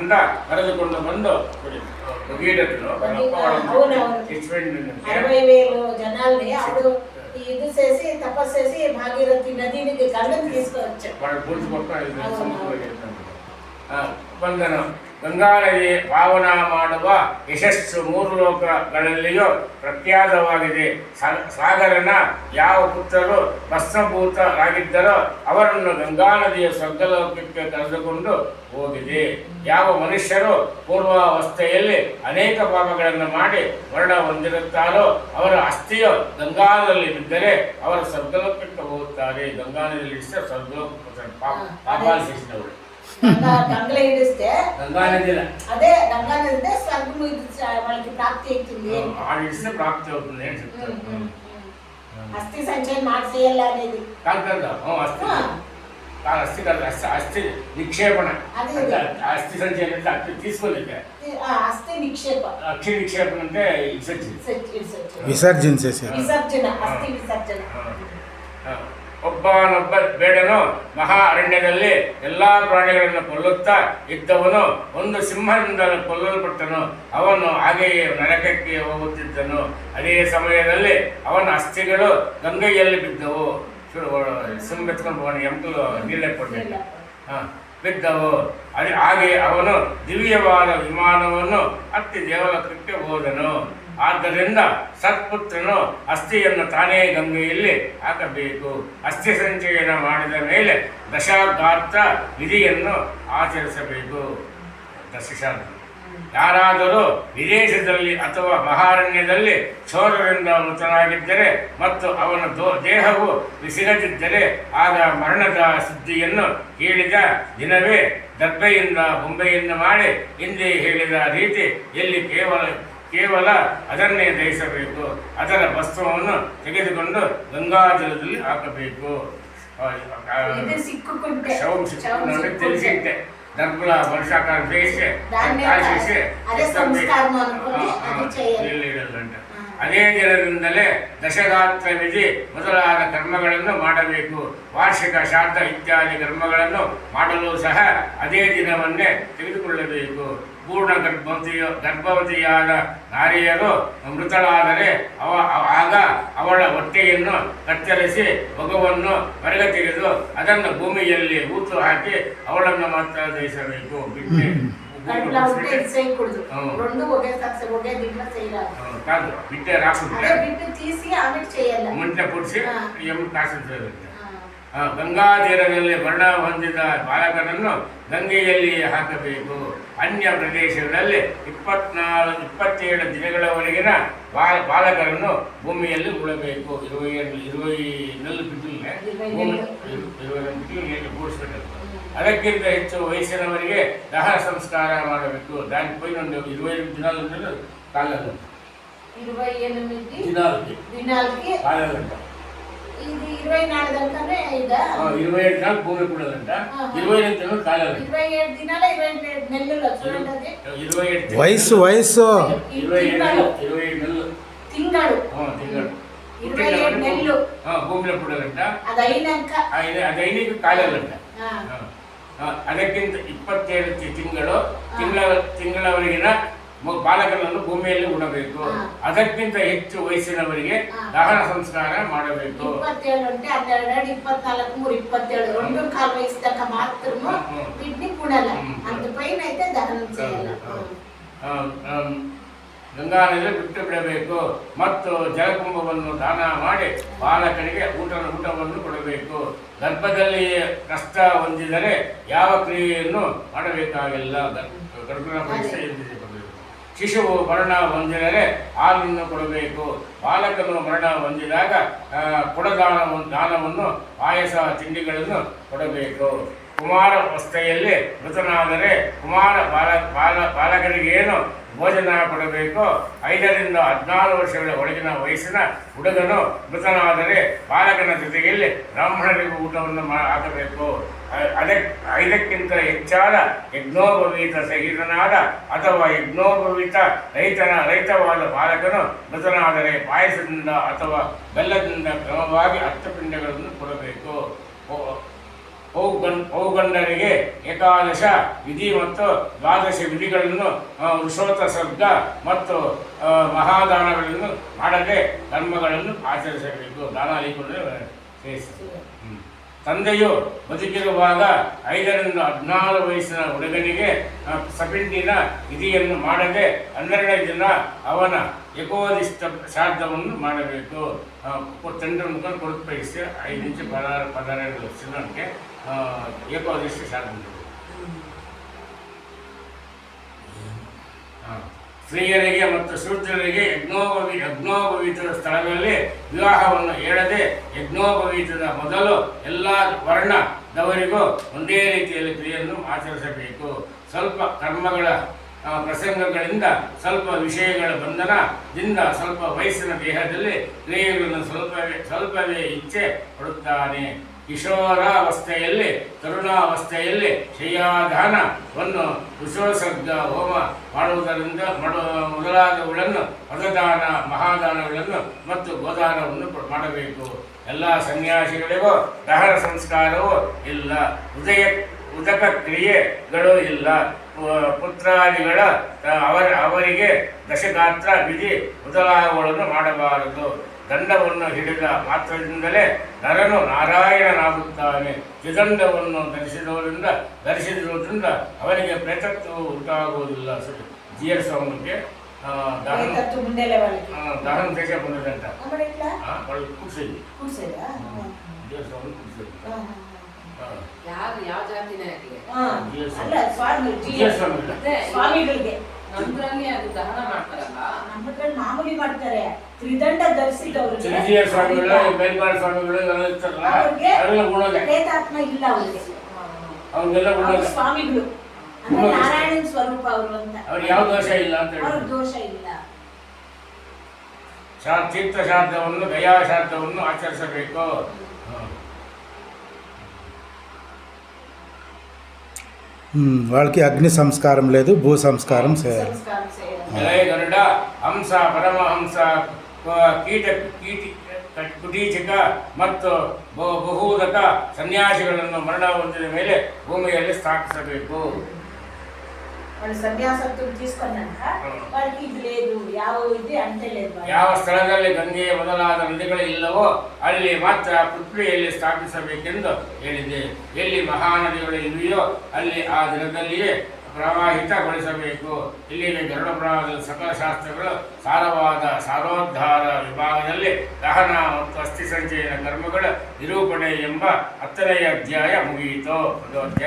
ಇಂದ ಕರೆದುಕೊಂಡು ಬಂದು ಮುಗಿಯಿಡದ್ರು జనాల్ని అప్పుడు ఇది చేసి తపస్సు చేసి భాగీరథి నదిని గంగని తీసుకొచ్చారు ಬಂದನು. ಗಂಗಾ ನದಿ ಪಾವನ ಮಾಡುವ ಯಶಸ್ಸು ಮೂರು ಲೋಕಗಳಲ್ಲಿಯೂ ಪ್ರಖ್ಯಾತವಾಗಿದೆ. ಸಾಗರನ ಯಾವ ಪುತ್ರರು ಭಸ್ಮಭೂತರಾಗಿದ್ದರೋ ಅವರನ್ನು ಗಂಗಾ ನದಿಯ ಸ್ವರ್ಗಲೋಕಕ್ಕೆ ಕರೆದುಕೊಂಡು ಹೋಗಿದೆ. ಯಾವ ಮನುಷ್ಯರು ಪೂರ್ವಾವಸ್ಥೆಯಲ್ಲಿ ಅನೇಕ ಪಾಪಗಳನ್ನು ಮಾಡಿ ಮರಣ ಹೊಂದಿರುತ್ತಾರೋ ಅವರ ಅಸ್ಥಿಯು ಗಂಗಾದಲ್ಲಿ ಬಿದ್ದರೆ ಅವರು ಸ್ವರ್ಗಲೋಕಕ್ಕೆ ಹೋಗುತ್ತಾರೆ. ಗಂಗಾ ನದಿಯಲ್ಲಿ ಸ್ವರ್ಗಲೋಕ ಪಾಪಾಲಿಸಿದವರು గంగలో ఇడిస్తే గంగా నది అదే గంగా నది స్వర్గం వాళ్ళకి ప్రాప్తి అవుతుంది ఆడిస్తే ప్రాప్తి అవుతుంది అని చెప్తారు. అస్థి సంచయం మాట చేయాలి అనేది అస్థి నిక్షేపణ అస్థి సంచయం అంటే అస్థి తీసుకోలేక అస్థి నిక్షేప అక్షి నిక్షేపణ అంటే విసర్జన చేసే విసర్జన అస్థి విసర్జన. ಒಬ್ಬನೊಬ್ಬ ಬೇಡನು ಮಹಾ ಅರಣ್ಯದಲ್ಲಿ ಎಲ್ಲಾ ಪ್ರಾಣಿಗಳನ್ನು ಕೊಲ್ಲುತ್ತಾ ಇದ್ದವನು ಒಂದು ಸಿಂಹದಿಂದ ಕೊಲ್ಲಲ್ಪಟ್ಟನು. ಅವನು ಹಾಗೆಯೇ ನರಕಕ್ಕೆ ಹೋಗುತ್ತಿದ್ದನು. ಅದೇ ಸಮಯದಲ್ಲಿ ಅವನ ಅಸ್ಥಿಗಳು ಗಂಗೆಯಲ್ಲಿ ಬಿದ್ದವು. ಸಿಂಹ ಎತ್ಕೊಂಡು ಎಂಟು ನೀರೇ ಕೊಡಬೇಕು ಬಿದ್ದವು. ಹಾಗೆ ಅವನು ದಿವ್ಯವಾದ ವಿಮಾನವನ್ನು ಹತ್ತಿ ದೇವಲೋಕಕ್ಕೆ ಹೋದನು. ಆದ್ದರಿಂದ ಸತ್ಪುತ್ರನು ಅಸ್ಥಿಯನ್ನು ತಾನೇ ಗಂಗೆಯಲ್ಲಿ ಹಾಕಬೇಕು. ಅಸ್ಥಿ ಸಂಚಯನ ಮಾಡಿದ ಮೇಲೆ ದಶಾಗಾತ್ರ ವಿಧಿಯನ್ನು ಆಚರಿಸಬೇಕು. ದಶಶಾರ್ಧ ಯಾರಾದರೂ ವಿದೇಶದಲ್ಲಿ ಅಥವಾ ಮಹಾರಣ್ಯದಲ್ಲಿ ಚೋರರಿಂದ ಮೃತನಾಗಿದ್ದರೆ ಮತ್ತು ಅವನ ದೇಹವು ಸಿಗದಿದ್ದರೆ ಆಗ ಮರಣದ ಸುದ್ದಿಯನ್ನು ಹೇಳಿದ ದಿನವೇ ದರ್ಬೆಯಿಂದ ಬೊಂಬೆಯನ್ನು ಮಾಡಿ ಹಿಂದೆ ಹೇಳಿದ ರೀತಿ ಎಲ್ಲಿ ಕೇವಲ ಅದನ್ನೇ ದಹಿಸಬೇಕು. ಅದರ ವಸ್ತ್ರವನ್ನು ತೆಗೆದುಕೊಂಡು ಗಂಗಾಜಲದಲ್ಲಿ ಹಾಕಬೇಕು. ಶವಂ ಸಿಕ್ಕು ತಿಳಿಸಿಟ್ಟೆ ದರ್ಬಲ ವರ್ಷಾಕಾರ ಬೇಯಿಸಿ ಕಾಯಿಸಿ ಇಡಲಂಟ. ಅದೇ ದಿನದಿಂದಲೇ ದಶಗಾತ್ರ ವಿಧಿ ಮೊದಲಾದ ಕರ್ಮಗಳನ್ನು ಮಾಡಬೇಕು. ವಾರ್ಷಿಕ ಶ್ರಾದ್ದ ಇತ್ಯಾದಿ ಕರ್ಮಗಳನ್ನು ಮಾಡಲು ಸಹ ಅದೇ ದಿನವನ್ನೇ ತೆಗೆದುಕೊಳ್ಳಬೇಕು. ಪೂರ್ಣ ಗರ್ಭವತಿಯಾದ ನಾರಿಯರು ಮೃತಳಾದರೆ ಆಗ ಅವಳ ಹೊಟ್ಟೆಯನ್ನು ಕತ್ತರಿಸಿ ಮಗುವನ್ನು ಹೊರಗೆ ತೆಗೆದು ಅದನ್ನು ಭೂಮಿಯಲ್ಲಿ ಊತು ಹಾಕಿ ಅವಳನ್ನು ಮಾತ್ರ ದಹಿಸಬೇಕು. ಬಿಟ್ಟೆ ಮುಂಚೆ ಪುಡಿಸಿ ಗಂಗಾ ತೀರದಲ್ಲಿ ಮರಣ ಹೊಂದಿದ ಬಾಲಕನನ್ನು ಗಂಗೆಯಲ್ಲಿ ಹಾಕಬೇಕು. ಅನ್ಯ ಪ್ರದೇಶಗಳಲ್ಲಿ 27 ದಿನಗಳವರೆಗಿನ ಬಾಲಕರನ್ನು ಭೂಮಿಯಲ್ಲಿ ಉಳಬೇಕು. 20 ನೆಲ್ಲು ಕೂಡಿಸ್ಬೇಕು. ಅದಕ್ಕಿಂತ ಹೆಚ್ಚು ವಯಸ್ಸಿನವರಿಗೆ ದಹನ ಸಂಸ್ಕಾರ ಮಾಡಬೇಕು. దానికి పోయిన 28 దినాలు కాలంలో 28 దినాలకి కాలంట. ఇది 24 దంకనే ఇదా 27 దినాలు భూమి కూడదంట. 28 దినాలు కాలంట. 27 దినాల 28 నెలలు చూడండి. అది 27 వయసు 27 నెలలు తింగాడు 27 నెలలు భూమిలో కూడదంట. ಅದೈನಕ ಕಾಲಲ್ಲಂಟ. ಅದಕ್ಕಿಂತ 27 ತಿಂಗಳವರೆಗಿನ ಬಾಲಕರನ್ನು ಭೂಮಿಯಲ್ಲಿ ಉಡಬೇಕು. ಅದಕ್ಕಿಂತ ಹೆಚ್ಚು ವಯಸ್ಸಿನವರಿಗೆ ದಹನ ಸಂಸ್ಕಾರ ಮಾಡಬೇಕು. 27 అంటే 12 24 3 27 రెండు కాల వయసు దాకా మాత్రము వీటిని కూడాల అంతపైన అయితే దహనం చేయాలి. ಗಂಗಾ ನದಿಯಲ್ಲಿ ಬಿಟ್ಟು ಬಿಡಬೇಕು ಮತ್ತು ಜಲಕುಂಭವನ್ನು ದಾನ ಮಾಡಿ ಬಾಲಕನಿಗೆ ಊಟವನ್ನು ಕೊಡಬೇಕು. ಗರ್ಭದಲ್ಲಿ ಕಷ್ಟ ಹೊಂದಿದರೆ ಯಾವ ಕ್ರಿಯೆಯನ್ನು ಮಾಡಬೇಕಾಗಿಲ್ಲ. ಗರ್ಭದ ಪರೀಕ್ಷೆ ಶಿಶುವು ಮರಣ ಹೊಂದಿದರೆ ಹಾಲನ್ನು ಕೊಡಬೇಕು. ಬಾಲಕನು ಮರಣ ಹೊಂದಿದಾಗ ದಾನವನ್ನು ಪಾಯಸ ತಿಂಡಿಗಳನ್ನು ಕೊಡಬೇಕು. ಕುಮಾರಾವಸ್ಥೆಯಲ್ಲಿ ಮೃತನಾದರೆ ಬಾಲಕನಿಗೇನು ಭೋಜನ ಕೊಡಬೇಕು. 5 ರಿಂದ 14 ವರ್ಷಗಳ ಒಳಗಿನ ವಯಸ್ಸಿನ ಹುಡುಗನು ಮೃತನಾದರೆ ಬಾಲಕನ ಜೊತೆಯಲ್ಲಿ ಬ್ರಾಹ್ಮಣರಿಗೂ ಊಟವನ್ನು ಹಾಕಬೇಕು. 5ಕ್ಕಿಂತ ಹೆಚ್ಚಾದ ಯಜ್ಞೋಪವೀತ ಸಹಿತನಾದ ಅಥವಾ ಯಜ್ಞೋಪವೀತ ರಹಿತವಾದ ಬಾಲಕನು ಮೃತನಾದರೆ ಪಾಯಸದಿಂದ ಅಥವಾ ಬೆಲ್ಲದಿಂದ ಕ್ರಮವಾಗಿ 10 ಪಿಂಡಗಳನ್ನು ಕೊಡಬೇಕು. ಪೌಗಂಡರಿಗೆ ಏಕಾದಶ ವಿಧಿ ಮತ್ತು ದ್ವಾದಶ ವಿಧಿಗಳನ್ನು ವೃಷೋತ್ತ ಸರ್ಗ ಮತ್ತು ಮಹಾದಾನಗಳನ್ನು ಮಾಡದೆ ಕರ್ಮಗಳನ್ನು ಆಚರಿಸಬೇಕು. ದಾನ ಅಲಿಕೊಂಡ್ರೆ ಸೇರಿಸ್ತದೆ. ತಂದೆಯು ಬದುಕಿರುವಾಗ 5 ರಿಂದ 14 ವಯಸ್ಸಿನ ಹುಡುಗನಿಗೆ ಸಪಿಂಡಿನ ವಿಧಿಯನ್ನು ಮಾಡದೆ 12ನೇ ದಿನ ಅವನ ಏಕೋದಿಷ್ಟ ಶ್ರಾದ್ದವನ್ನು ಮಾಡಬೇಕು. ತಂಡ್ರ ಮುಖ ಕೊಡುಪಡಿಸಿ 5 ಇಂಚು 12 ವರ್ಷಕ್ಕೆ ಏಕೋದಿಷ್ಟ ಶ್ರಾದ್ದ. ಸ್ತ್ರೀಯರಿಗೆ ಮತ್ತು ಶೂದ್ರರಿಗೆ ಯಜ್ಞೋಪವೀತದ ಸ್ಥಳದಲ್ಲಿ ವಿವಾಹವನ್ನು ಹೇಳದೆ ಯಜ್ಞೋಪವೀತದ ಮೊದಲು ಎಲ್ಲ ವರ್ಣದವರಿಗೂ ಒಂದೇ ರೀತಿಯಲ್ಲಿ ಕ್ರಿಯೆಯನ್ನು ಆಚರಿಸಬೇಕು. ಸ್ವಲ್ಪ ಕರ್ಮಗಳ ಪ್ರಸಂಗಗಳಿಂದ ಸ್ವಲ್ಪ ವಿಷಯಗಳ ಬಂಧನದಿಂದ ಸ್ವಲ್ಪ ವಯಸ್ಸಿನ ದೇಹದಲ್ಲಿ ಕ್ರಿಯೆಗಳನ್ನು ಸ್ವಲ್ಪವೇ ಇಚ್ಛೆ ಪಡುತ್ತಾನೆ. ಕಿಶೋರಾವಸ್ಥೆಯಲ್ಲಿ ತರುಣಾವಸ್ಥೆಯಲ್ಲಿ ಶಯ್ಯಾದಾನವನ್ನು ವಿಶ್ವಸರ್ಗ ಹೋಮ ಮಾಡುವುದರಿಂದ ಮೊದಲಾದವುಗಳನ್ನು ಪದದಾನ ಮಹಾದಾನಗಳನ್ನು ಮತ್ತು ಗೋದಾನವನ್ನು ಮಾಡಬೇಕು. ಎಲ್ಲ ಸನ್ಯಾಸಿಗಳಿಗೂ ದಹನ ಸಂಸ್ಕಾರವೂ ಇಲ್ಲ. ಉದಕ ಕ್ರಿಯೆಗಳು ಇಲ್ಲ. ಪುತ್ರಾದಿಗಳ ಅವರಿಗೆ ದಶಗಾತ್ರ ವಿಧಿ ಮೊದಲಾದವುಗಳನ್ನು ಮಾಡಬಾರದು. ದಂಡವನ್ನು ಹಿಡಿದ ಮಾತ್ರದಿಂದಲೇ ನರನು ನಾರಾಯಣನಾಗುತ್ತಾನೆ. ತ್ರಿದಂಡವನ್ನು ಧರಿಸಿರುವುದರಿಂದ ಅವನಿಗೆ ಪ್ರೇತತ್ವ ಉಂಟಾಗುವುದಿಲ್ಲ. ಜಿಎಸ್ ಅವನಿಗೆ ದಹನ ದೇಶ ಬಂದಿದಂತ ಕುಡಿಸಿದ್ವಿ. ಸ್ವಾಮಿಗಳಿಗೆ ನಮ್ದ್ರಲ್ಲಿ ಅದು ದಹನ ಮಾಡ್ತಾರಲ್ಲ, ನಮ್ಮದ್ರಲ್ಲಿ ಮಾಮೂಲಿ ಮಾಡ್ತಾರೆ. ತ್ರಿದಂಡ ಧರಿಸಿದವ್ರಿಗೆ ಸ್ವಾಮಿಗಳು ಬೇಲ್ಪಾಳ ಸ್ವಾಮಿಗಳು ಪ್ರೇತಾತ್ಮ ಇಲ್ಲ ಅವ್ರಿಗೆ. ಸ್ವಾಮಿಗಳು ಅಂದ್ರೆ ನಾರಾಯಣನ ಸ್ವರೂಪ ಅವರು ಅಂತ. ಅವ್ರಿಗೆ ಯಾವ ದೋಷ ಇಲ್ಲ ಅಂತ ಹೇಳಿ. ಅವ್ರಿಗೆ ದೋಷ ಇಲ್ಲ. ತೀರ್ಥ ಶ್ರಾದ್ದವನ್ನು ಗಯಾಶ್ರಾದ್ದವನ್ನು ಆಚರಿಸಬೇಕು. వాళ్ళకి అగ్ని సంస్కారం లేదు, భూ సంస్కారం చేయాలి. ಗರುಡ ಹಂಸ ಪರಮಹಂಸ ಕುಟೀಚಕ ಮತ್ತು ಬಹುದಕ ಸನ್ಯಾಸಿಗಳನ್ನು ಮರಣ ಹೊಂದಿದ ಮೇಲೆ ಭೂಮಿಯಲ್ಲಿ ಸ್ಥಾಪಿಸಬೇಕು. వాళ్ళు సన్యాసత్వం తీసుకున్నాక వాళ్ళకి ఇది లేదు, ఇది అంటే లేదు. ಯಾವ ಸ್ಥಳದಲ್ಲಿ ಗಂಗೆ ಮೊದಲಾದ ನದಿಗಳು ಇಲ್ಲವೋ ಅಲ್ಲಿ ಮಾತ್ರ ಪೃಥ್ವಿಯಲ್ಲಿ ಸ್ಥಾಪಿಸಬೇಕೆಂದು ಹೇಳಿದೆ. ಎಲ್ಲಿ ಮಹಾನದಿಗಳು ಇವೆಯೋ ಅಲ್ಲಿ ಆ ದಿನದಲ್ಲಿಯೇ ಪ್ರವಾಹಿತಗೊಳಿಸಬೇಕು. ಇಲ್ಲಿಗೆ ಗರುಡ ಪುರಾಣದ ಸಕಲ ಶಾಸ್ತ್ರಗಳು ಸಾರೋದ್ಧಾರ ವಿಭಾಗದಲ್ಲಿ ದಹನ ಮತ್ತು ಅಸ್ಥಿ ಸಂಚಯನ ಕರ್ಮಗಳ ನಿರೂಪಣೆ ಎಂಬ 10ನೇ ಅಧ್ಯಾಯ ಮುಗಿಯಿತು. ಅದು ಅಧ್ಯಾಯ